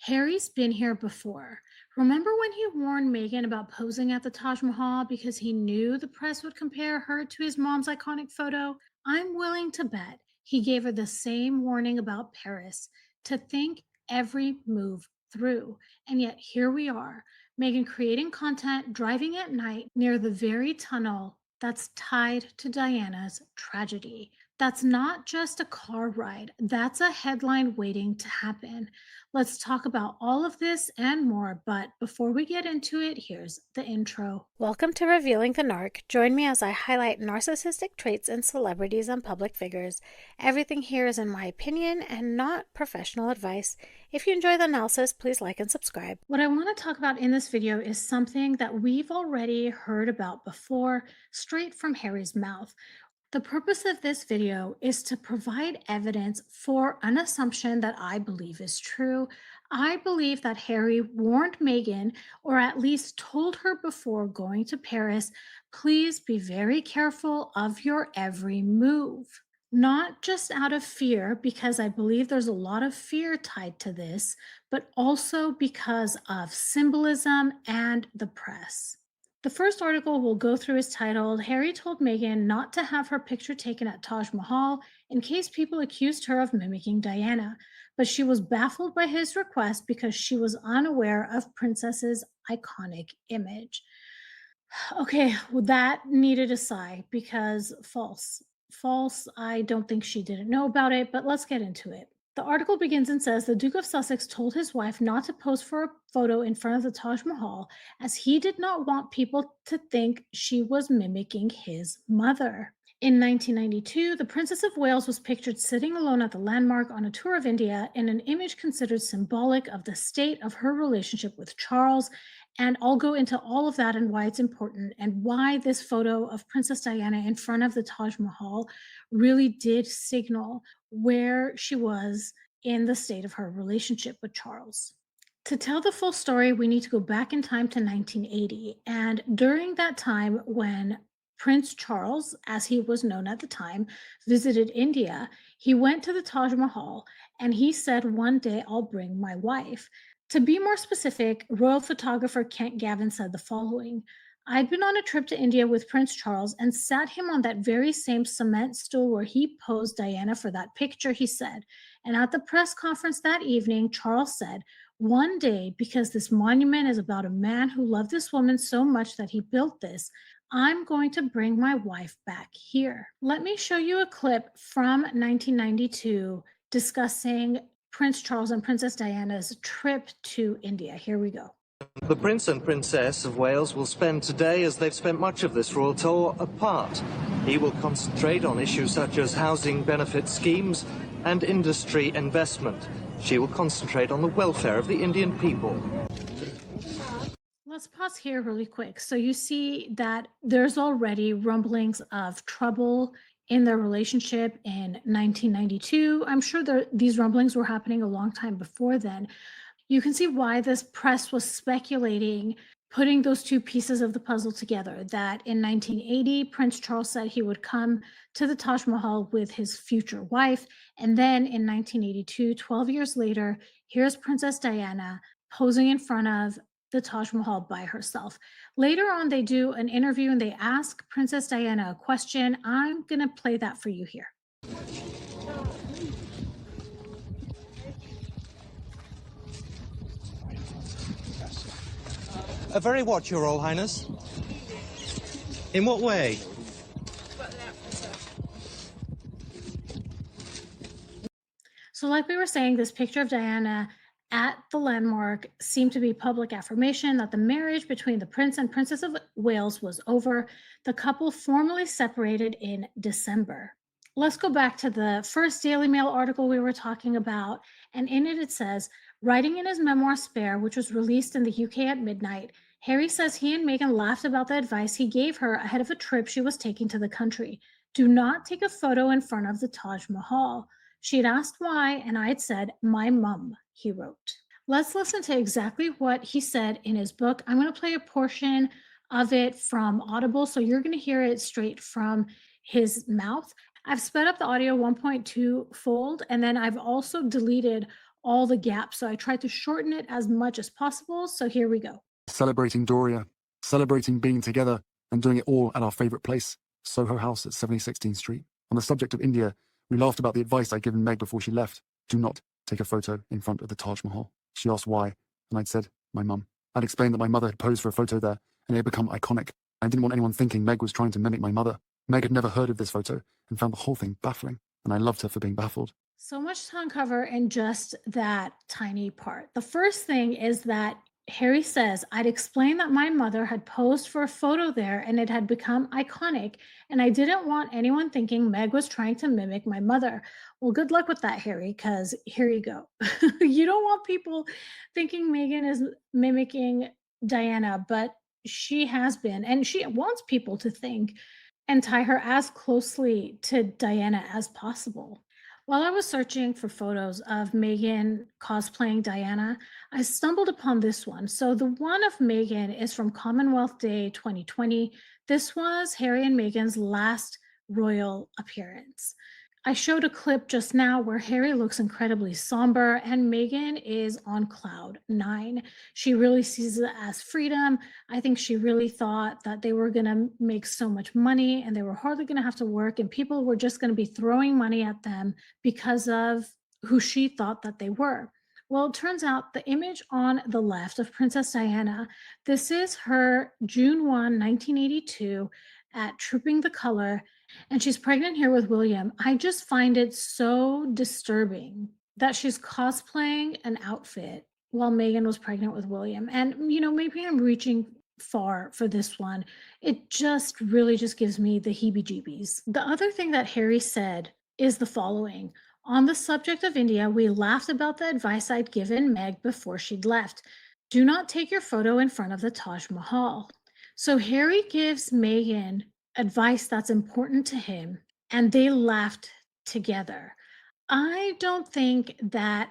Harry's been here before. Remember when he warned Meghan about posing at the Taj Mahal because he knew the press would compare her to his mom's iconic photo? I'm willing to bet he gave her the same warning about Paris to think every move through. And yet here we are, Meghan creating content, driving at night near the very tunnel that's tied to Diana's tragedy. That's not just a car ride, that's a headline waiting to happen. Let's talk about all of this and more, but before we get into it, here's the intro. Welcome to Revealing the Narc. Join me as I highlight narcissistic traits in celebrities and public figures. Everything here is in my opinion and not professional advice. If you enjoy the analysis, please like and subscribe. What I want to talk about in this video is something that we've already heard about before, straight from Harry's mouth. The purpose of this video is to provide evidence for an assumption that I believe is true. I believe that Harry warned Meghan, or at least told her before going to Paris, please be very careful of your every move. Not just out of fear, because I believe there's a lot of fear tied to this, but also because of symbolism and the press. The first article we'll go through is titled, Harry told Meghan not to have her picture taken at Taj Mahal in case people accused her of mimicking Diana, but she was baffled by his request because she was unaware of Princess's iconic image. Okay, well, that needed a sigh because false. False, I don't think she didn't know about it, but let's get into it. The article begins and says the Duke of Sussex told his wife not to pose for a photo in front of the Taj Mahal as he did not want people to think she was mimicking his mother. In 1992, the Princess of Wales was pictured sitting alone at the landmark on a tour of India in an image considered symbolic of the state of her relationship with Charles. And I'll go into all of that and why it's important and why this photo of Princess Diana in front of the Taj Mahal really did signal where she was in the state of her relationship with Charles. To tell the full story, we need to go back in time to 1980. And during that time, when Prince Charles, as he was known at the time, visited India, he went to the Taj Mahal and he said, one day I'll bring my wife. To be more specific, royal photographer Kent Gavin said the following: I'd been on a trip to India with Prince Charles and sat him on that very same cement stool where he posed Diana for that picture, he said. And at the press conference that evening, Charles said, one day, because this monument is about a man who loved this woman so much that he built this, I'm going to bring my wife back here. Let me show you a clip from 1992 discussing Prince Charles and Princess Diana's trip to India. Here we go. The Prince and Princess of Wales will spend today, as they've spent much of this royal tour, apart. He will concentrate on issues such as housing benefit schemes and industry investment. She will concentrate on the welfare of the Indian people. Let's pause here really quick. So you see that there's already rumblings of trouble in their relationship in 1992. I'm sure these rumblings were happening a long time before then. You can see why this press was speculating, putting those two pieces of the puzzle together, that in 1980, Prince Charles said he would come to the Taj Mahal with his future wife. And then in 1982, 12 years later, here's Princess Diana posing in front of the Taj Mahal by herself. Later on, they do an interview and they ask Princess Diana a question. I'm going to play that for you here. Very what, Your Royal Highness? In what way? So like we were saying, this picture of Diana at the landmark seemed to be public affirmation that the marriage between the Prince and Princess of Wales was over. The couple formally separated in December. Let's go back to the first Daily Mail article we were talking about. And in it says, writing in his memoir Spare, which was released in the UK at midnight, Harry says he and Meghan laughed about the advice he gave her ahead of a trip she was taking to the country. Do not take a photo in front of the Taj Mahal. She had asked why, and I had said, my mum, he wrote. Let's listen to exactly what he said in his book. I'm going to play a portion of it from Audible, so you're going to hear it straight from his mouth. I've sped up the audio 1.2 fold, and then I've also deleted all the gaps. So I tried to shorten it as much as possible. So here we go. Celebrating Doria, celebrating being together, and doing it all at our favourite place, Soho House at 7016 Street. On the subject of India, we laughed about the advice I'd given Meg before she left. Do not take a photo in front of the Taj Mahal. She asked why, and I'd said, my mum. I'd explained that my mother had posed for a photo there, and it had become iconic. I didn't want anyone thinking Meg was trying to mimic my mother. Meg had never heard of this photo and found the whole thing baffling, and I loved her for being baffled. So much to uncover in just that tiny part. The first thing is that Harry says, I'd explained that my mother had posed for a photo there and it had become iconic, and I didn't want anyone thinking Meg was trying to mimic my mother. Well, good luck with that, Harry, because here you go. You don't want people thinking Meghan is mimicking Diana, but she has been, and she wants people to think and tie her as closely to Diana as possible. While I was searching for photos of Meghan cosplaying Diana, I stumbled upon this one. So the one of Meghan is from Commonwealth Day 2020. This was Harry and Meghan's last royal appearance. I showed a clip just now where Harry looks incredibly somber and Meghan is on cloud nine. She really sees it as freedom. I think she really thought that they were going to make so much money and they were hardly going to have to work, and people were just going to be throwing money at them because of who she thought that they were. Well, it turns out the image on the left of Princess Diana, this is her June 1, 1982, at Trooping the Color, and she's pregnant here with William. I just find it so disturbing that she's cosplaying an outfit while Meghan was pregnant with William. And, maybe I'm reaching far for this one. It just really just gives me the heebie jeebies. The other thing that Harry said is the following. On the subject of India, we laughed about the advice I'd given Meg before she'd left. Do not take your photo in front of the Taj Mahal. So Harry gives Meghan advice that's important to him, and they laughed together. I don't think that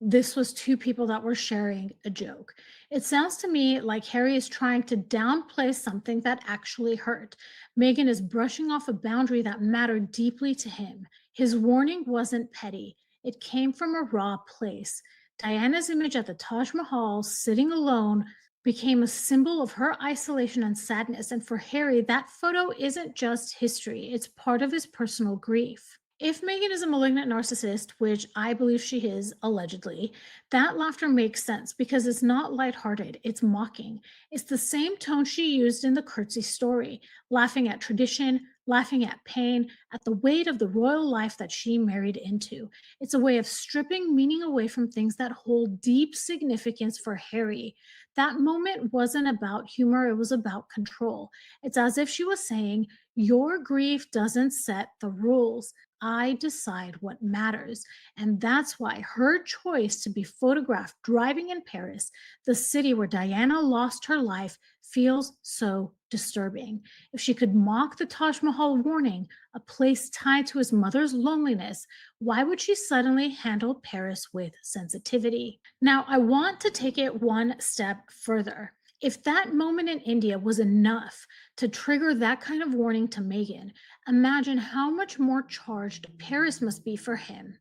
this was two people that were sharing a joke. It sounds to me like Harry is trying to downplay something that actually hurt. Meghan is brushing off a boundary that mattered deeply to him. His warning wasn't petty, it came from a raw place. Diana's image at the Taj Mahal, sitting alone, became a symbol of her isolation and sadness. And for Harry, that photo isn't just history, it's part of his personal grief. If Meghan is a malignant narcissist, which I believe she is, allegedly, that laughter makes sense because it's not lighthearted, it's mocking. It's the same tone she used in the Curtsy story, laughing at tradition, laughing at pain, at the weight of the royal life that she married into. It's a way of stripping meaning away from things that hold deep significance for Harry. That moment wasn't about humor, it was about control. It's as if she was saying, your grief doesn't set the rules. I decide what matters. And that's why her choice to be photographed driving in Paris, the city where Diana lost her life, feels so disturbing. If she could mock the Taj Mahal warning, a place tied to his mother's loneliness, why would she suddenly handle Paris with sensitivity? Now, I want to take it one step further. If that moment in India was enough to trigger that kind of warning to Meghan, imagine how much more charged Paris must be for him.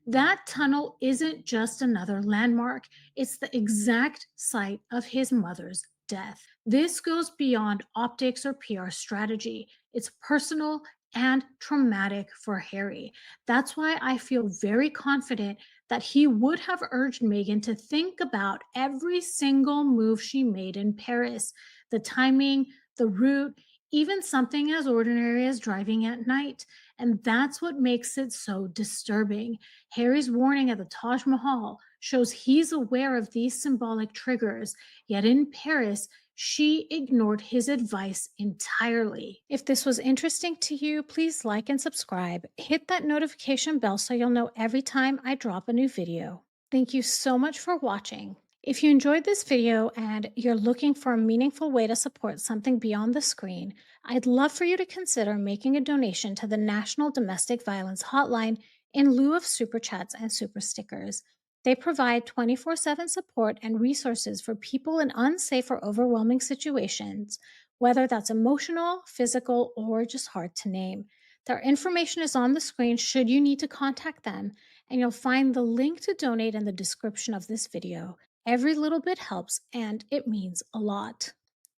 That tunnel isn't just another landmark, it's the exact site of his mother's death. This goes beyond optics or PR strategy. It's personal and traumatic for Harry. That's why I feel very confident that he would have urged Meghan to think about every single move she made in Paris, the timing, the route, even something as ordinary as driving at night. And that's what makes it so disturbing. Harry's warning at the Taj Mahal shows he's aware of these symbolic triggers, yet in Paris, she ignored his advice entirely. If this was interesting to you, please like and subscribe. Hit that notification bell so you'll know every time I drop a new video. Thank you so much for watching. If you enjoyed this video and you're looking for a meaningful way to support something beyond the screen, I'd love for you to consider making a donation to the National Domestic Violence Hotline in lieu of super chats and super stickers. They provide 24/7 support and resources for people in unsafe or overwhelming situations, whether that's emotional, physical, or just hard to name. Their information is on the screen should you need to contact them. and you'll find the link to donate in the description of this video. Every little bit helps, and it means a lot.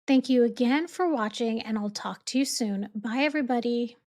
Thank you again for watching, and I'll talk to you soon. Bye, everybody.